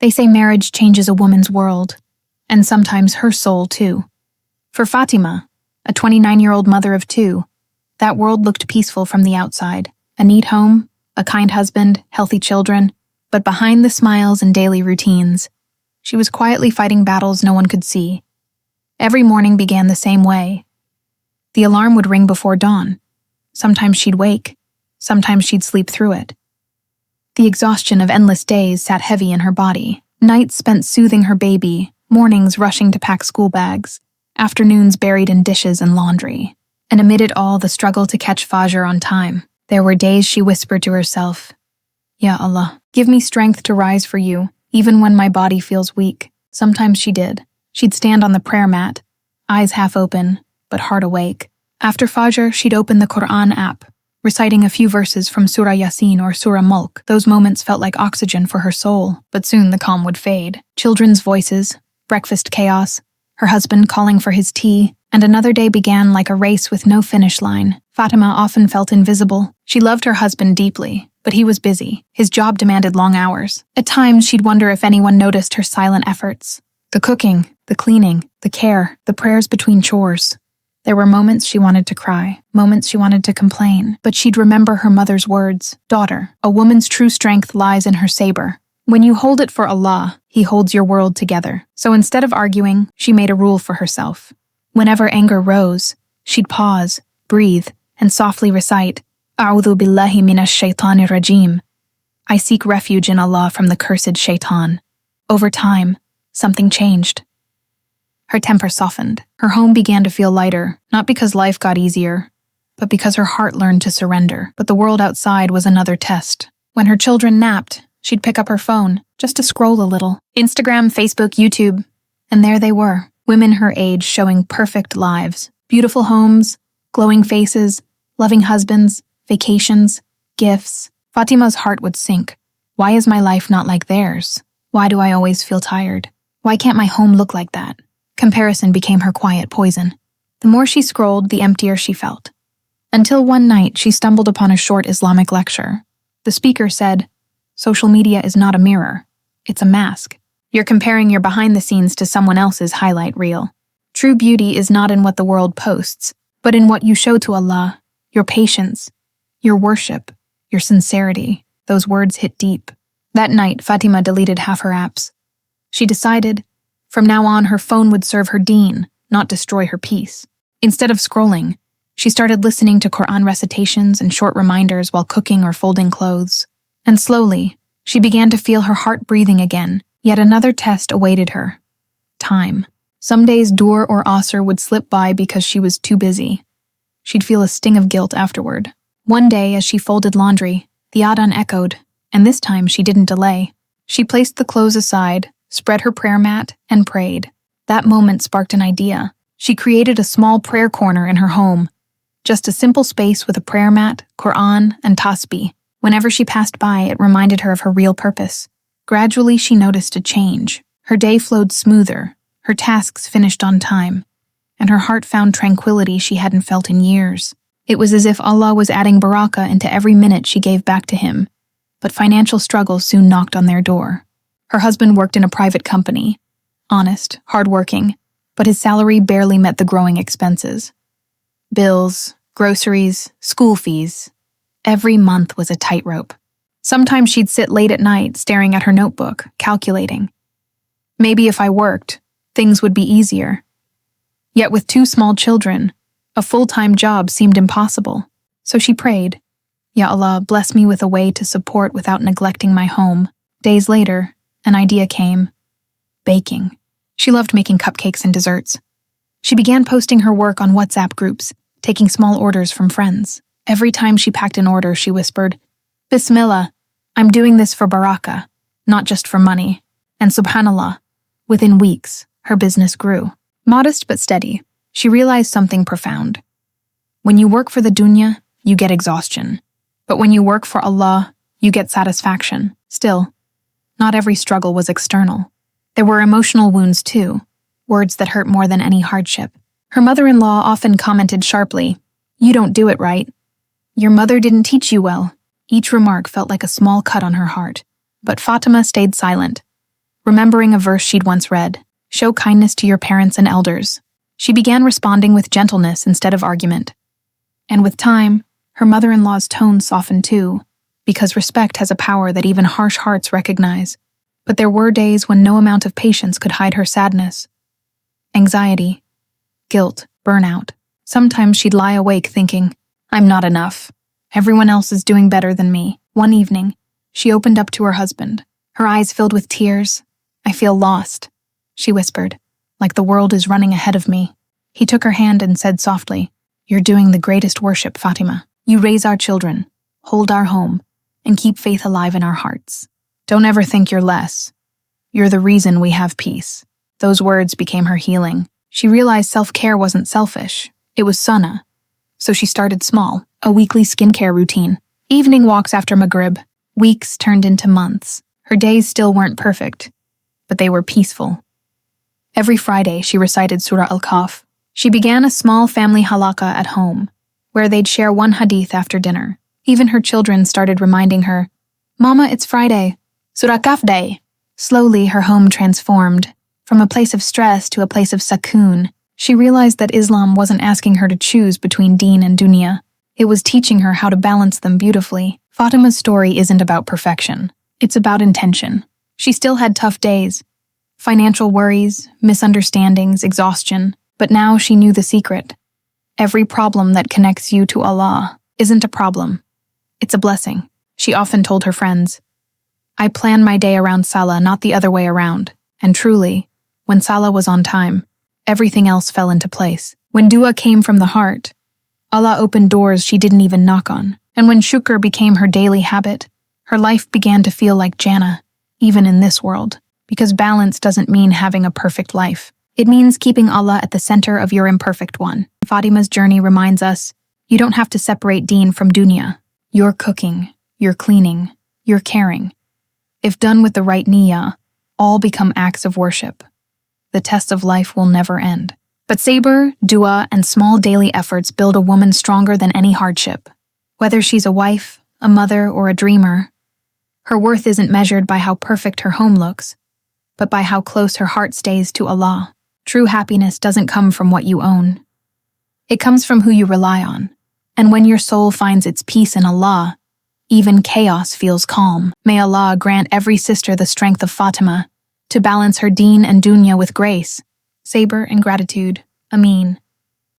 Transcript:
They say marriage changes a woman's world, and sometimes her soul too. For Fatimah, a 29-year-old mother of two, that world looked peaceful from the outside. A neat home, a kind husband, healthy children, but behind the smiles and daily routines, she was quietly fighting battles no one could see. Every morning began the same way. The alarm would ring before dawn. Sometimes she'd wake, sometimes she'd sleep through it. The exhaustion of endless days sat heavy in her body. Nights spent soothing her baby, mornings rushing to pack school bags, afternoons buried in dishes and laundry. And amid it all, the struggle to catch Fajr on time. There were days she whispered to herself, "Ya Allah, give me strength to rise for you, even when my body feels weak." Sometimes she did. She'd stand on the prayer mat, eyes half open, but heart awake. After Fajr, she'd open the Quran app, reciting a few verses from Surah Yasin or Surah Mulk. Those moments felt like oxygen for her soul, but soon the calm would fade. Children's voices, breakfast chaos, her husband calling for his tea, and another day began like a race with no finish line. Fatimah often felt invisible. She loved her husband deeply, but he was busy. His job demanded long hours. At times, she'd wonder if anyone noticed her silent efforts. The cooking, the cleaning, the care, the prayers between chores. There were moments she wanted to cry, moments she wanted to complain, but she'd remember her mother's words. "Daughter, a woman's true strength lies in her saber. When you hold it for Allah, He holds your world together." So instead of arguing, she made a rule for herself. Whenever anger rose, she'd pause, breathe, and softly recite, "A'udhu billahi minash shaitanir rajim." I seek refuge in Allah from the cursed shaitan. Over time, something changed. Her temper softened. Her home began to feel lighter, not because life got easier, but because her heart learned to surrender. But the world outside was another test. When her children napped, she'd pick up her phone, just to scroll a little. Instagram, Facebook, YouTube. And there they were, women her age showing perfect lives. Beautiful homes, glowing faces, loving husbands, vacations, gifts. Fatimah's heart would sink. Why is my life not like theirs? Why do I always feel tired? Why can't my home look like that? Comparison became her quiet poison. The more she scrolled, the emptier she felt. Until one night, she stumbled upon a short Islamic lecture. The speaker said, "Social media is not a mirror. It's a mask. You're comparing your behind the scenes to someone else's highlight reel. True beauty is not in what the world posts, but in what you show to Allah, your patience, your worship, your sincerity." Those words hit deep. That night, Fatimah deleted half her apps. She decided, from now on, her phone would serve her deen, not destroy her peace. Instead of scrolling, she started listening to Quran recitations and short reminders while cooking or folding clothes. And slowly, she began to feel her heart breathing again. Yet another test awaited her. Time. Some days Dur or Asr would slip by because she was too busy. She'd feel a sting of guilt afterward. One day, as she folded laundry, the adhan echoed, and this time she didn't delay. She placed the clothes aside, spread her prayer mat, and prayed. That moment sparked an idea. She created a small prayer corner in her home, just a simple space with a prayer mat, Quran, and tasbih. Whenever she passed by, it reminded her of her real purpose. Gradually, she noticed a change. Her day flowed smoother, her tasks finished on time, and her heart found tranquility she hadn't felt in years. It was as if Allah was adding barakah into every minute she gave back to Him. But financial struggles soon knocked on their door. Her husband worked in a private company, honest, hardworking, but his salary barely met the growing expenses. Bills, groceries, school fees. Every month was a tightrope. Sometimes she'd sit late at night staring at her notebook, calculating. Maybe if I worked, things would be easier. Yet with two small children, a full-time job seemed impossible. So she prayed, "Ya Allah, bless me with a way to support without neglecting my home." Days later, an idea came. Baking. She loved making cupcakes and desserts. She began posting her work on WhatsApp groups, taking small orders from friends. Every time she packed an order, she whispered, "Bismillah, I'm doing this for barakah, not just for money." And subhanallah, within weeks, her business grew. Modest but steady, she realized something profound. When you work for the dunya, you get exhaustion. But when you work for Allah, you get satisfaction. Still, not every struggle was external. There were emotional wounds too, words that hurt more than any hardship. Her mother-in-law often commented sharply, "You don't do it right. Your mother didn't teach you well." Each remark felt like a small cut on her heart. But Fatimah stayed silent. remembering a verse she'd once read, "Show kindness to your parents and elders." She began responding with gentleness instead of argument. And with time, her mother-in-law's tone softened too, because respect has a power that even harsh hearts recognize. But there were days when no amount of patience could hide her sadness. Anxiety, guilt, burnout. Sometimes she'd lie awake thinking, "I'm not enough. Everyone else is doing better than me." One evening, she opened up to her husband, her eyes filled with tears. "I feel lost," she whispered, "like the world is running ahead of me." He took her hand and said softly, "You're doing the greatest worship, Fatimah. You raise our children, hold our home, and keep faith alive in our hearts. Don't ever think you're less. You're the reason we have peace." Those words became her healing. She realized self-care wasn't selfish. It was sunnah. So she started small, a weekly skincare routine, evening walks after Maghrib. Weeks turned into months. Her days still weren't perfect, but they were peaceful. Every Friday, she recited Surah Al-Kahf. She began a small family halaqah at home, where they'd share one hadith after dinner. Even her children started reminding her, "Mama, it's Friday. Surah Kahf Day." Slowly, her home transformed. From a place of stress to a place of sakoon, she realized that Islam wasn't asking her to choose between Deen and Duniya. It was teaching her how to balance them beautifully. Fatimah's story isn't about perfection. It's about intention. She still had tough days, financial worries, misunderstandings, exhaustion, but now she knew the secret. Every problem that connects you to Allah isn't a problem. It's a blessing. She often told her friends, "I plan my day around Salah, not the other way around." And truly, when Salah was on time, everything else fell into place. When dua came from the heart, Allah opened doors she didn't even knock on. And when shukr became her daily habit, her life began to feel like Jannah, even in this world. Because balance doesn't mean having a perfect life. It means keeping Allah at the center of your imperfect one. Fatimah's journey reminds us, you don't have to separate Deen from Duniya. You're cooking, you're cleaning, you're caring. If done with the right niyyah, all become acts of worship. The test of life will never end. But sabr, dua, and small daily efforts build a woman stronger than any hardship. Whether she's a wife, a mother, or a dreamer, her worth isn't measured by how perfect her home looks, but by how close her heart stays to Allah. True happiness doesn't come from what you own. It comes from who you rely on. And when your soul finds its peace in Allah, even chaos feels calm. May Allah grant every sister the strength of Fatimah to balance her Deen and Duniya with grace, sabr, and gratitude. Ameen.